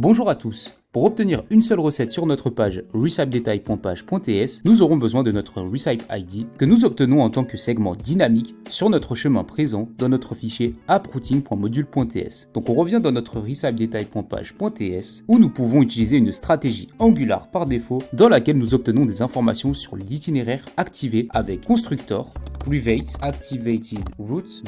Bonjour à tous. Pour obtenir une seule recette sur notre page recipedetail.page.ts, nous aurons besoin de notre recipe ID que nous obtenons en tant que segment dynamique sur notre chemin présent dans notre fichier approuting.module.ts. Donc on revient dans notre recipedetail.page.ts où nous pouvons utiliser une stratégie Angular par défaut dans laquelle nous obtenons des informations sur l'itinéraire activé avec constructor private activated route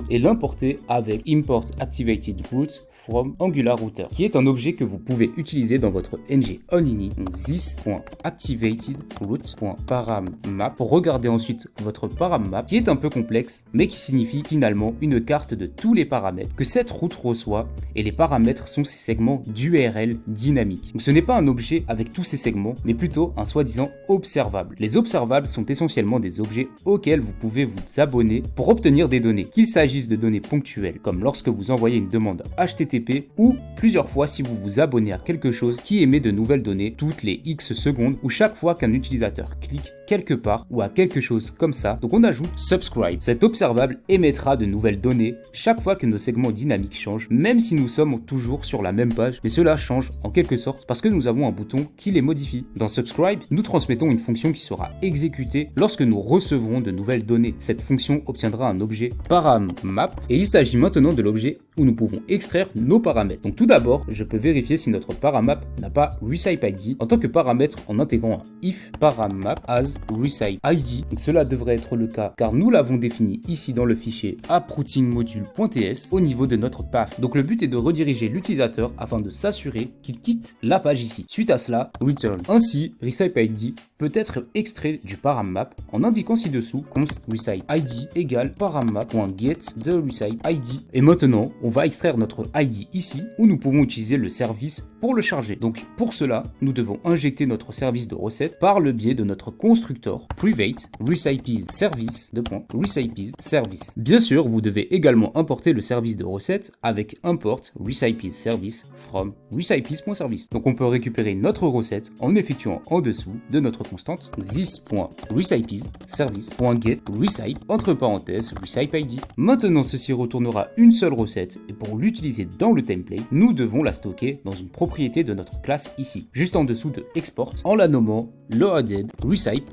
et l'importer avec import activated route from Angular router qui est un objet que vous pouvez utiliser dans votre ng onInit this.activatedroute.parammap pour regarder ensuite votre parammap qui est un peu complexe mais qui signifie finalement une carte de tous les paramètres que cette route reçoit et les paramètres sont ces segments d'URL dynamiques. Donc ce n'est pas un objet avec tous ces segments mais plutôt un soi-disant observable. Les observables sont essentiellement des objets auxquels vous pouvez vous abonner pour obtenir des données, qu'il s'agisse de données ponctuelles comme lorsque vous envoyez une demande HTTP ou plusieurs fois si vous vous abonnez à quelque chose qui émet de nouvelles données toutes les X secondes ou chaque fois qu'un utilisateur clique quelque part ou à quelque chose comme ça. Donc on ajoute subscribe. Cet observable émettra de nouvelles données chaque fois que nos segments dynamiques changent, même si nous sommes toujours sur la même page, mais cela change en quelque sorte parce que nous avons un bouton qui les modifie. Dans subscribe, nous transmettons une fonction qui sera exécutée lorsque nous recevrons de nouvelles données. Cette fonction obtiendra un objet parammap et il s'agit maintenant de l'objet où nous pouvons extraire nos paramètres. Donc tout d'abord, je peux vérifier si notre parammap n'a pas recipe ID en tant que paramètre en intégrant un if parammap as recipe ID. Donc cela devrait être le cas car nous l'avons défini ici dans le fichier approutingmodule.ts au niveau de notre path. Donc le but est de rediriger l'utilisateur afin de s'assurer qu'il quitte la page ici. Suite à cela, return. Ainsi, recipe ID peut être extrait du parammap en indiquant ci-dessous const recipe ID égale parammap.get de recipe ID. Et maintenant, on va extraire notre ID ici où nous pouvons utiliser le service pour le charger. Donc pour cela, nous devons injecter notre service de recette par le biais de notre constructor private recipes service service. Bien sûr, vous devez également importer le service de recette avec import recipes service from recipes.service. Donc on peut récupérer notre recette en effectuant en dessous de notre constante this.recipes service.get recipe entre parenthèses recipe ID. Maintenant, ceci retournera une seule recette et pour l'utiliser dans le template, nous devons la stocker dans une propriété de notre classe ici, juste en dessous de export, en la nommant loaded recipe.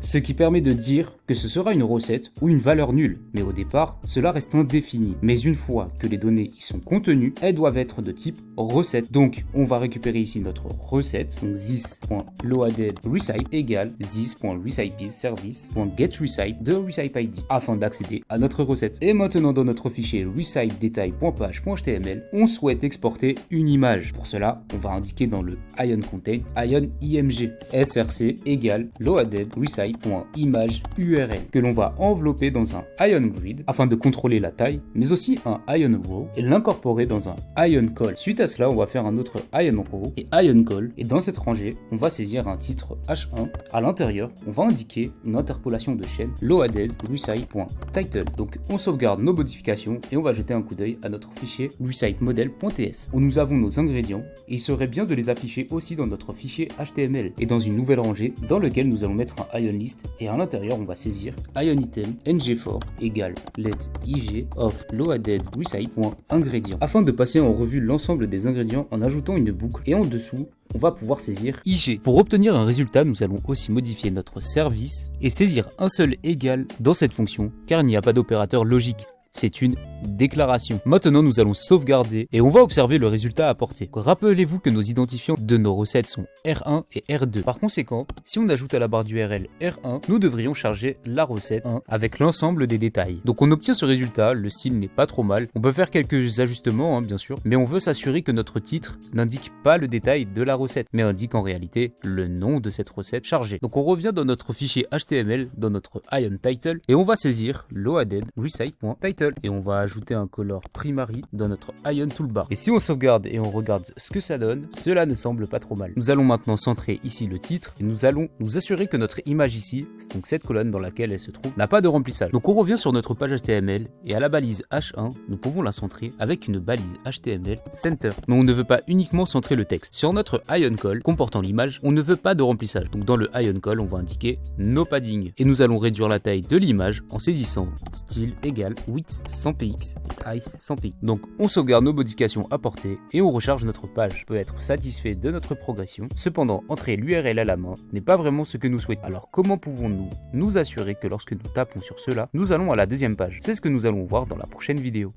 Ce qui permet de dire que ce sera une recette ou une valeur nulle, mais au départ, cela reste indéfini. Mais une fois que les données y sont contenues, elles doivent être de type recette. Donc, on va récupérer ici notre recette, donc this.loaded recipe égale this.recipes service.getRecipe de recipe ID afin d'accéder à notre recette. Et maintenant, dans notre fichier recipedetail.page.html, on souhaite exporter une image. Pour cela, on va indiquer dans le ion content img src égale loaded recipe.image url que l'on va envelopper dans un ion grid afin de contrôler la taille, mais aussi un ion row et l'incorporer dans un ion call. Suite à cela, on va faire un autre ion row et ion call et dans cette rangée, on va saisir un titre h1. À l'intérieur, on va indiquer une interpolation de chaîne loaded recipe.title. Donc on sauvegarde nos modifications et on va jeter un coup d'œil à notre fichier recipemodel.ts où nous avons nos ingrédients et il serait bien de les afficher aussi dans notre fichier HTML et dans une nouvelle rangée dans lequel nous allons mettre un ion list et à l'intérieur on va saisir ion item ng4 égale let ig of loaded recipe.ingrédient afin de passer en revue l'ensemble des ingrédients en ajoutant une boucle et en dessous on va pouvoir saisir IG. Pour obtenir un résultat, nous allons aussi modifier notre service et saisir un seul égal dans cette fonction car il n'y a pas d'opérateur logique. C'est une déclaration. Maintenant, nous allons sauvegarder et on va observer le résultat apporté. Rappelez-vous que nos identifiants de nos recettes sont R1 et R2. Par conséquent, si on ajoute à la barre d'URL R1, nous devrions charger la recette 1 avec l'ensemble des détails. Donc on obtient ce résultat, le style n'est pas trop mal. On peut faire quelques ajustements, bien sûr, mais on veut s'assurer que notre titre n'indique pas le détail de la recette, mais indique en réalité le nom de cette recette chargée. Donc on revient dans notre fichier HTML, dans notre ion title, et on va saisir loaded recipe.title. Et on va ajouter un color primary dans notre ion toolbar. Et si on sauvegarde et on regarde ce que ça donne, cela ne semble pas trop mal. Nous allons maintenant centrer ici le titre et nous allons nous assurer que notre image ici, donc cette colonne dans laquelle elle se trouve, n'a pas de remplissage. Donc on revient sur notre page HTML et à la balise H1, nous pouvons la centrer avec une balise HTML center. Mais on ne veut pas uniquement centrer le texte. Sur notre ion call comportant l'image, on ne veut pas de remplissage. Donc dans le ion call, on va indiquer no padding et nous allons réduire la taille de l'image en saisissant style égale width px, 100px, ice, 100px. Donc on sauvegarde nos modifications apportées et on recharge notre page. On peut être satisfait de notre progression. Cependant, entrer l'URL à la main n'est pas vraiment ce que nous souhaitons. Alors comment pouvons-nous nous assurer que lorsque nous tapons sur cela, nous allons à la deuxième page? C'est ce que nous allons voir dans la prochaine vidéo.